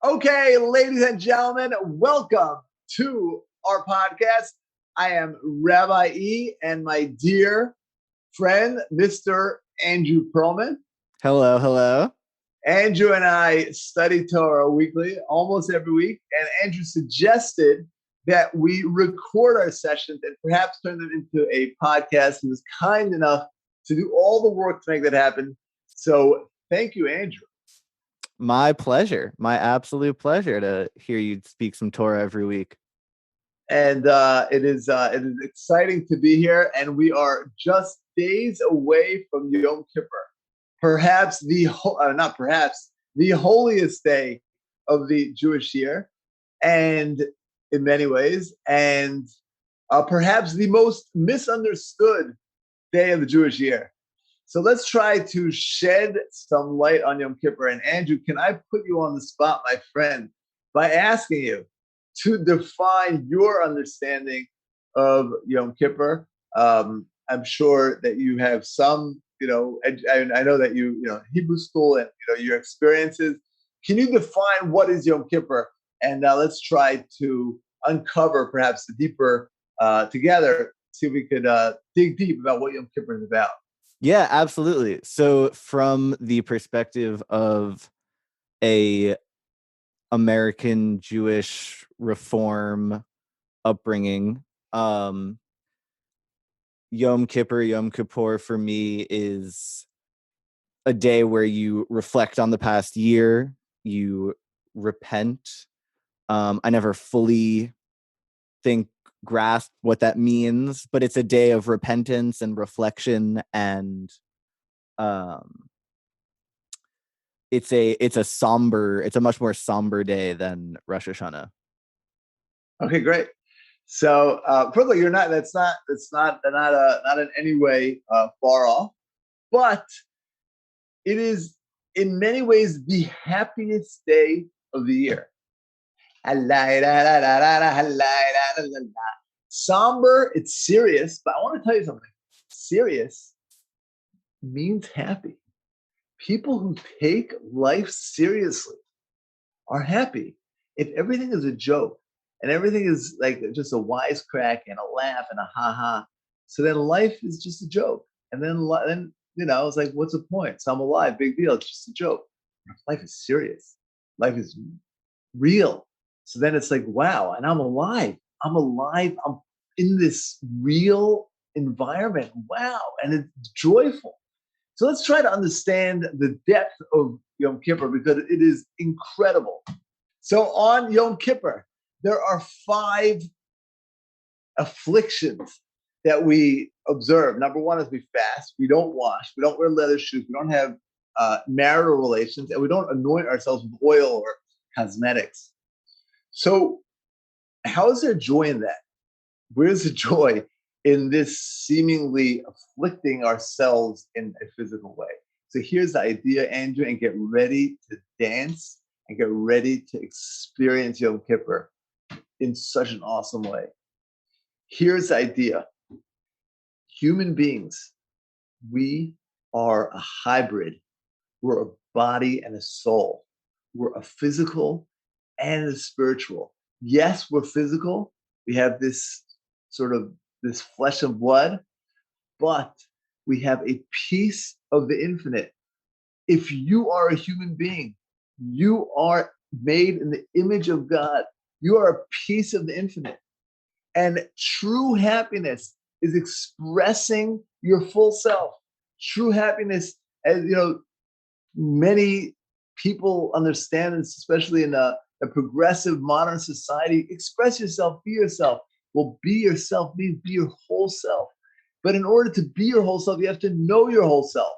Okay, ladies and gentlemen, welcome to our podcast. I am Rabbi E and my dear friend, Mr. Andrew Perelman. Hello, hello. Andrew and I study Torah weekly, almost every week, and Andrew suggested that we record our sessions and perhaps turn them into a podcast. He was kind enough to do all the work to make that happen. So thank you, Andrew. My pleasure. My absolute pleasure to hear you speak some Torah every week. And it is exciting to be here. And we are just days away from Yom Kippur, perhaps the holiest day of the Jewish year, and in many ways, and perhaps the most misunderstood day of the Jewish year. So let's try to shed some light on Yom Kippur. And Andrew, can I put you on the spot, my friend, by asking you to define your understanding of Yom Kippur? I'm sure that you have some, I know that you Hebrew school and your experiences. Can you define what is Yom Kippur? And let's try to uncover perhaps the deeper together. See if we could dig deep about what Yom Kippur is about. Yeah, absolutely. So from the perspective of a American Jewish reform upbringing, Yom Kippur for me is a day where you reflect on the past year, you repent. I never fully grasp what that means, but it's a day of repentance and reflection, and it's a much more somber day than Rosh Hashanah. Okay, great. So first of all, that's not in any way far off, but it is in many ways the happiest day of the year. Somber, it's serious, but I want to tell you something. Serious means happy. People who take life seriously are happy. If everything is a joke and everything is like just a wisecrack and a laugh and a ha-ha, so then life is just a joke. And then it's like, what's the point? So I'm alive, big deal. It's just a joke. Life is serious. Life is real. So then it's like, wow, and I'm alive. I'm in this real environment. Wow. And it's joyful. So let's try to understand the depth of Yom Kippur because it is incredible. So on Yom Kippur, there are 5 afflictions that we observe. Number 1 is we fast. We don't wash. We don't wear leather shoes. We don't have marital relations. And we don't anoint ourselves with oil or cosmetics. So how is there joy in that? Where's the joy in this seemingly afflicting ourselves in a physical way? So here's the idea, Andrew, and get ready to dance and get ready to experience Yom Kippur in such an awesome way. Here's the idea. Human beings, we are a hybrid. We're a body and a soul. We're a physical and a spiritual. Yes, we're physical. We have this flesh and blood, but we have a piece of the infinite. If you are a human being, you are made in the image of God. You are a piece of the infinite. And true happiness is expressing your full self. True happiness, as many people understand, especially in a progressive modern society, express yourself, be yourself. Well, be yourself means be your whole self. But in order to be your whole self, you have to know your whole self.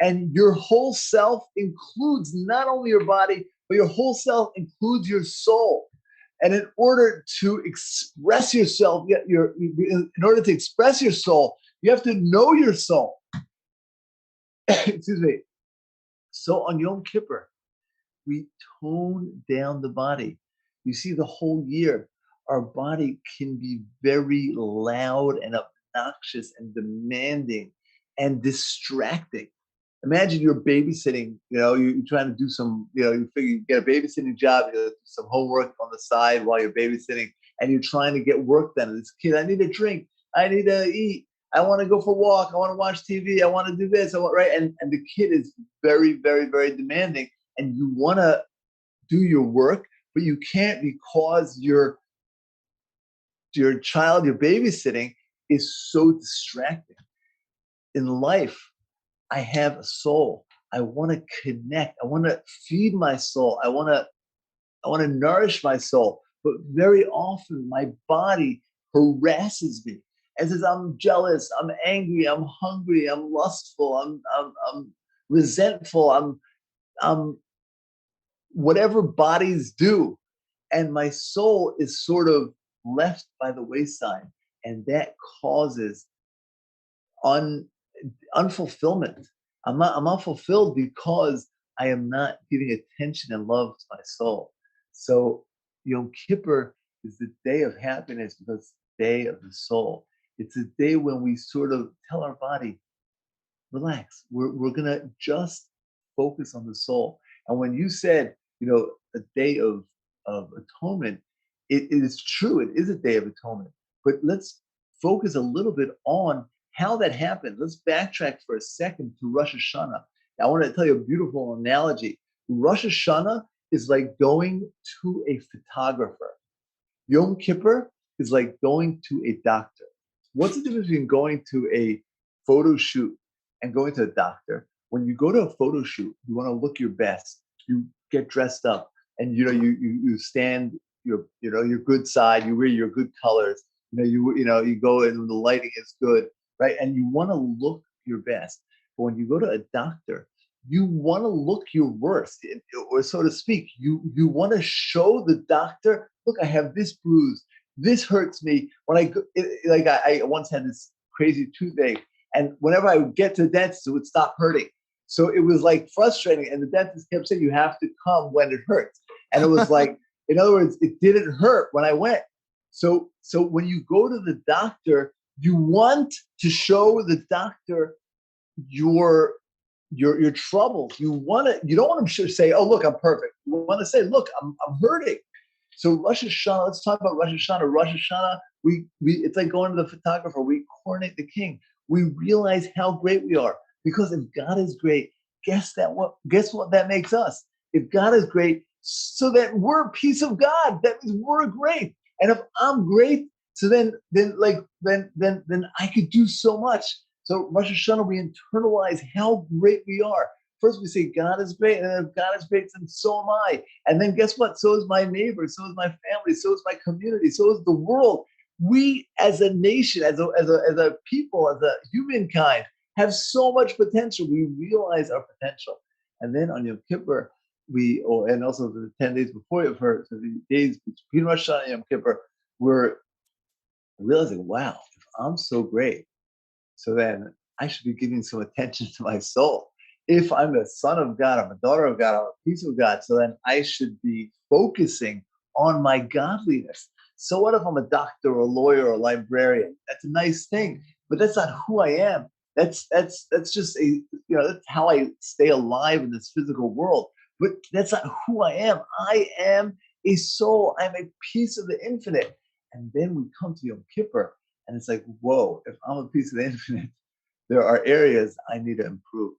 And your whole self includes not only your body, but your whole self includes your soul. And in order to express yourself, in order to express your soul, you have to know your soul. Excuse me. So on Yom Kippur, we tone down the body. You see, the whole year, our body can be very loud and obnoxious and demanding and distracting. Imagine you're babysitting, you're trying to do some, you figure you get a babysitting job, you do some homework on the side while you're babysitting, and you're trying to get work done. And this kid, I need a drink, I need to eat, I want to go for a walk, I want to watch TV, I want to do this, right? And the kid is very, very, very demanding, and you want to do your work, but you can't because your child you're babysitting is so distracting. In life, I have a soul. I want to connect. I want to feed my soul. I want to nourish my soul. But very often my body harasses me and says, I'm jealous, I'm angry, I'm hungry, I'm lustful, I'm resentful, I'm whatever bodies do. And my soul is sort of left by the wayside. And that causes unfulfillment. I'm not fulfilled because I am not giving attention and love to my soul. So Yom Kippur is the day of happiness because it's the day of the soul. It's a day when we sort of tell our body, relax. We're gonna just focus on the soul. And when you said, a day of atonement, it is true. It is a day of atonement. But let's focus a little bit on how that happened. Let's backtrack for a second to Rosh Hashanah. I want to tell you a beautiful analogy. Rosh Hashanah is like going to a photographer. Yom Kippur is like going to a doctor. What's the difference between going to a photo shoot and going to a doctor? When you go to a photo shoot, you want to look your best. You get dressed up, and you stand your good side. You wear your good colors. You go and the lighting is good, right? And you want to look your best. But when you go to a doctor, you want to look your worst, or so to speak. You want to show the doctor, look, I have this bruise. This hurts me. When I once had this crazy toothache, and whenever I would get to the dentist, it would stop hurting. So it was like frustrating, and the dentist kept saying, "You have to come when it hurts." And it was like, in other words, it didn't hurt when I went. So when you go to the doctor, you want to show the doctor your troubles. You don't want to say, "Oh, look, I'm perfect." You want to say, "Look, I'm hurting." So Rosh Hashanah, let's talk about Rosh Hashanah. Rosh Hashanah, we it's like going to the photographer. We coronate the king. We realize how great we are, because if God is great, guess what that makes us? If God is great, so that we're a piece of God, that means we're great. And if I'm great, so then I could do so much. So Rosh Hashanah, we internalize how great we are. First, we say God is great, and then if God is great, then so am I. And then guess what? So is my neighbor, so is my family, so is my community, so is the world. We, as a nation, as a people, as a humankind, have so much potential. We realize our potential, and then on Yom Kippur, and also the 10 days before it, for the days between Rosh Hashanah and Yom Kippur, we're realizing, wow, if I'm so great, so then I should be giving some attention to my soul. If I'm a son of God, I'm a daughter of God, I'm a piece of God, so then I should be focusing on my godliness. So what if I'm a doctor or a lawyer or a librarian? That's a nice thing, but that's not who I am. That's just that's how I stay alive in this physical world. But that's not who I am. I am a soul. I'm a piece of the infinite. And then we come to Yom Kippur, and it's like, whoa, if I'm a piece of the infinite, there are areas I need to improve.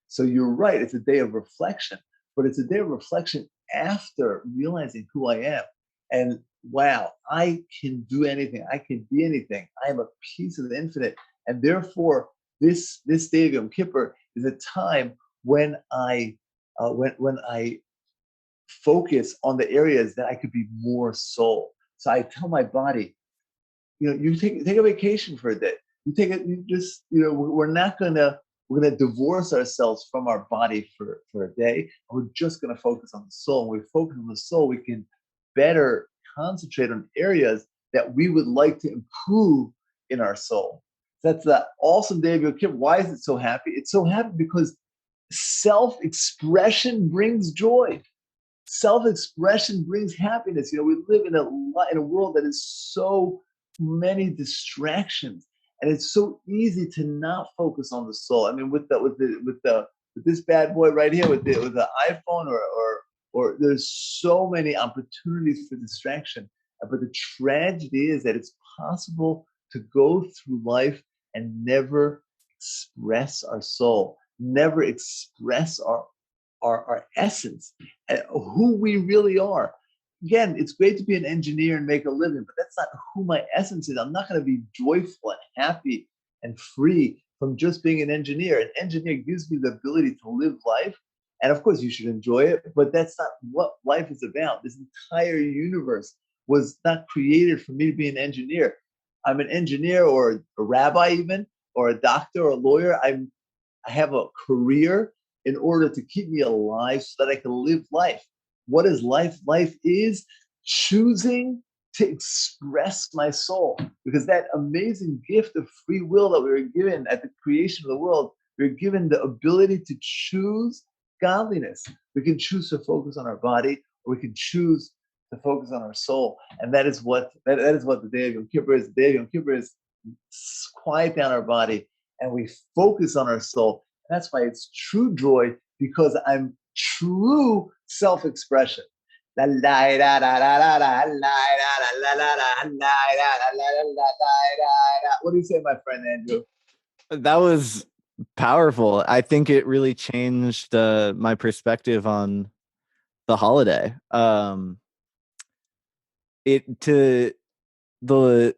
So you're right, it's a day of reflection, but it's a day of reflection after realizing who I am. And wow, I can do anything. I can be anything. I am a piece of the infinite. And therefore, this day of Yom Kippur is a time when I focus on the areas that I could be more soul. So I tell my body, you take a vacation for a day. We're gonna divorce ourselves from our body for a day. And we're just gonna focus on the soul. When we focus on the soul, we can better concentrate on areas that we would like to improve in our soul. That's the awesome day of Yom Kippur. Why is it so happy? It's so happy because self-expression brings joy. Self-expression brings happiness. We live in a world that is so many distractions, and it's so easy to not focus on the soul. I mean, with the with this bad boy right here with the iPhone or there's so many opportunities for distraction. But the tragedy is that it's possible to go through life and never express our soul, never express our essence, who we really are. Again, it's great to be an engineer and make a living, but that's not who my essence is. I'm not going to be joyful and happy and free from just being an engineer. An engineer gives me the ability to live life. And of course, you should enjoy it, but that's not what life is about. This entire universe was not created for me to be an engineer. I'm an engineer or a rabbi, even, or a doctor or a lawyer. I have a career in order to keep me alive so that I can live life. What is life? Life is choosing to express my soul, because that amazing gift of free will that we were given at the creation of the world, we were given the ability to choose godliness. We can choose to focus on our body, or we can choose to focus on our soul. And that is what the day of Yom Kippur is. The day of Yom Kippur is quiet down our body and we focus on our soul. And that's why it's true joy, because I'm true self-expression. What do you say, my friend Andrew? That was powerful. I think it really changed my perspective on the holiday. It to the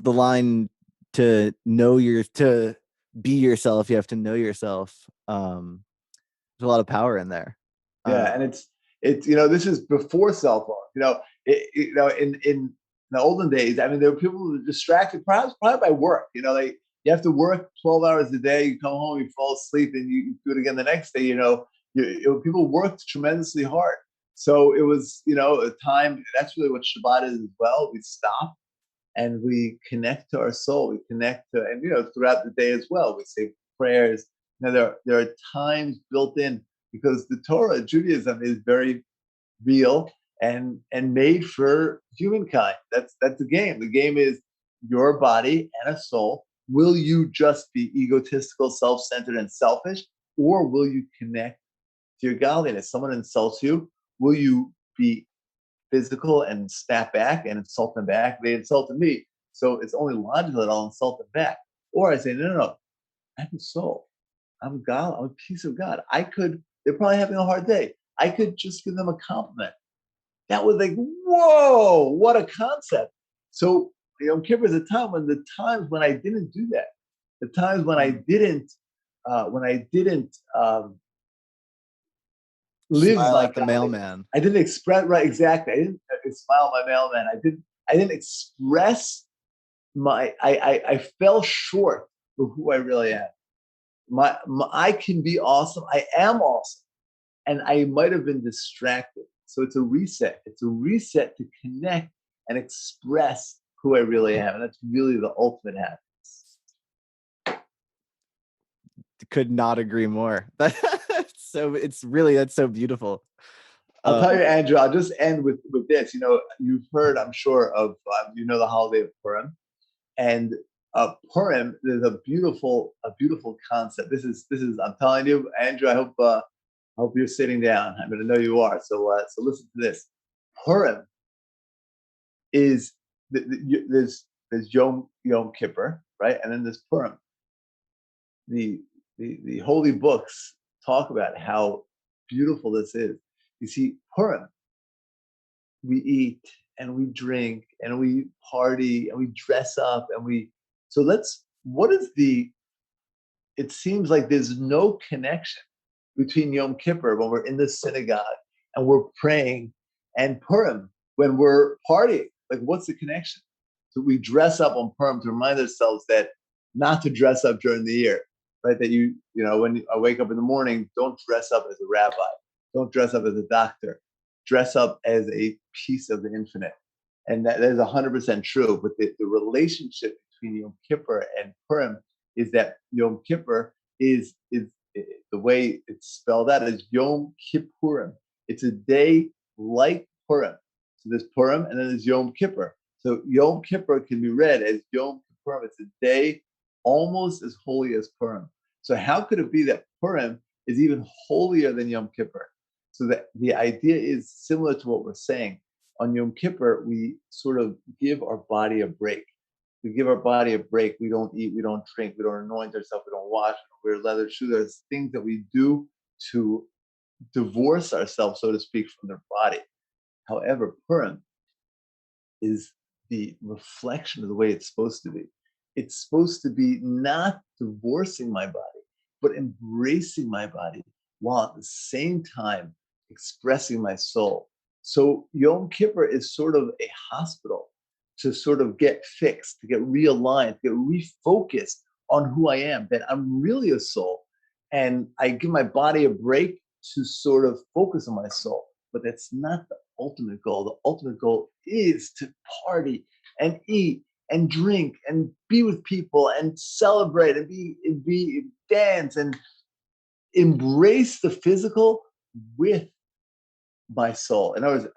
line to to be yourself, you have to know yourself. There's a lot of power in there. Yeah, and it's this is before cell phones. In the olden days, I mean, there were people who were distracted, probably by work. You have to work 12 hours a day. You come home, you fall asleep, and you do it again the next day. People worked tremendously hard. So it was, a time. That's really what Shabbat is as well. We stop and we connect to our soul. We connect to, and throughout the day as well. We say prayers. There are times built in, because the Torah, Judaism, is very real and made for humankind. That's the game. The game is your body and a soul. Will you just be egotistical, self-centered, and selfish, or will you connect to your godliness? Someone insults you. Will you be physical and snap back and insult them back? They insulted me, so it's only logical that I'll insult them back. Or I say, no, I have a soul. I'm God. I'm a piece of God. They're probably having a hard day. I could just give them a compliment. That was like, whoa, what a concept. So Yom Kippur is a time when the times when I didn't do that, the times when I didn't live Smile like at the mailman. I didn't express right exactly. I didn't smile at my mailman. I didn't express I fell short of who I really am. I can be awesome. I am awesome. And I might have been distracted. So it's a reset. It's a reset to connect and express who I really am. And that's really the ultimate happiness. Could not agree more. That's so beautiful. I'll tell you, Andrew, I'll just end with this. You've heard, I'm sure, of the holiday of Purim. And Purim, there's a beautiful concept. This is I'm telling you, Andrew, I hope you're sitting down. I'm going to know you are. So listen to this. Purim is there's Yom Kippur, right? And then there's Purim. The holy books talk about how beautiful this is. You see, Purim, we eat and we drink and we party and we dress up it seems like there's no connection between Yom Kippur when we're in the synagogue and we're praying and Purim when we're partying. Like, what's the connection? So we dress up on Purim to remind ourselves that not to dress up during the year, right? That when I wake up in the morning, don't dress up as a rabbi, don't dress up as a doctor, dress up as a piece of the infinite. And that is 100% true. But the relationship between Yom Kippur and Purim is that Yom Kippur is the way it's spelled out is Yom Kippurim. It's a day like Purim. So there's Purim and then there's Yom Kippur. So Yom Kippur can be read as Yom Kippurim. It's a day almost as holy as Purim. So how could it be that Purim is even holier than Yom Kippur. So that the idea is similar to what we're saying. On Yom Kippur, we sort of give our body a break. We give our body a break. We don't eat, we don't drink, we don't anoint ourselves, we don't wash, we don't wear leather shoes. There's things that we do to divorce ourselves, so to speak, from their body. However, Purim is the reflection of the way it's supposed to be. It's supposed to be not divorcing my body, but embracing my body while at the same time expressing my soul. So Yom Kippur is sort of a hospital to sort of get fixed, to get realigned, to get refocused on who I am, that I'm really a soul. And I give my body a break to sort of focus on my soul. But that's not the ultimate goal. The ultimate goal is to party and eat and drink and be with people and celebrate and be dance and embrace the physical with my soul. In other words,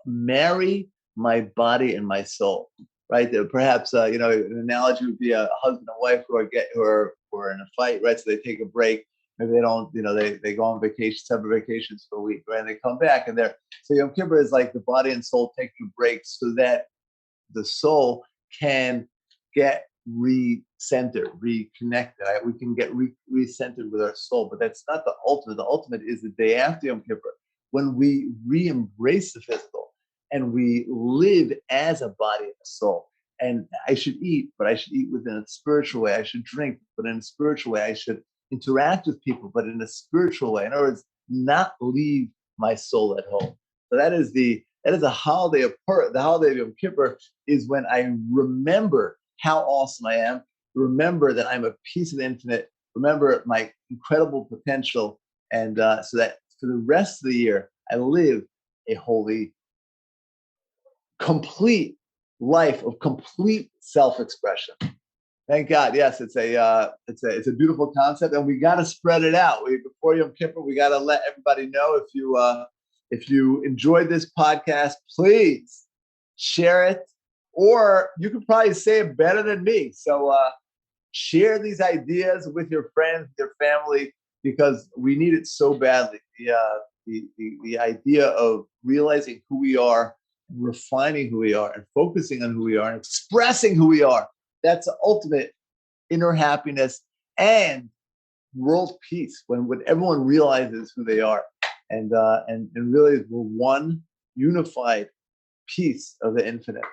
marry my body and my soul. Right? Perhaps an analogy would be a husband and wife who are in a fight, right? So they take a break. Maybe they don't, they go on vacation, separate vacations for a week, right? And they come back and so Yom Kippur is like the body and soul take a break so that the soul can get re-centered, reconnected. Right? We can get re-centered with our soul, but that's not the ultimate. The ultimate is the day after Yom Kippur, when we re-embrace the physical and we live as a body and a soul. And I should eat, but I should eat within a spiritual way. I should drink, but in a spiritual way. I should interact with people, but in a spiritual way. In other words, not leave my soul at home. So that is a holiday of Purim. The holiday of Yom Kippur is when I remember how awesome I am, remember that I'm a piece of the infinite, remember my incredible potential, and so that for the rest of the year, I live a holy, complete life of complete self-expression. Thank God. Yes, it's a beautiful concept, and we got to spread it out. Before Yom Kippur, we got to let everybody know if you enjoyed this podcast, please share it, or you could probably say it better than me. So share these ideas with your friends, your family, because we need it so badly. The idea of realizing who we are, refining who we are, and focusing on who we are, and expressing who we are. That's the ultimate inner happiness and world peace when everyone realizes who they are and really we're one unified piece of the infinite.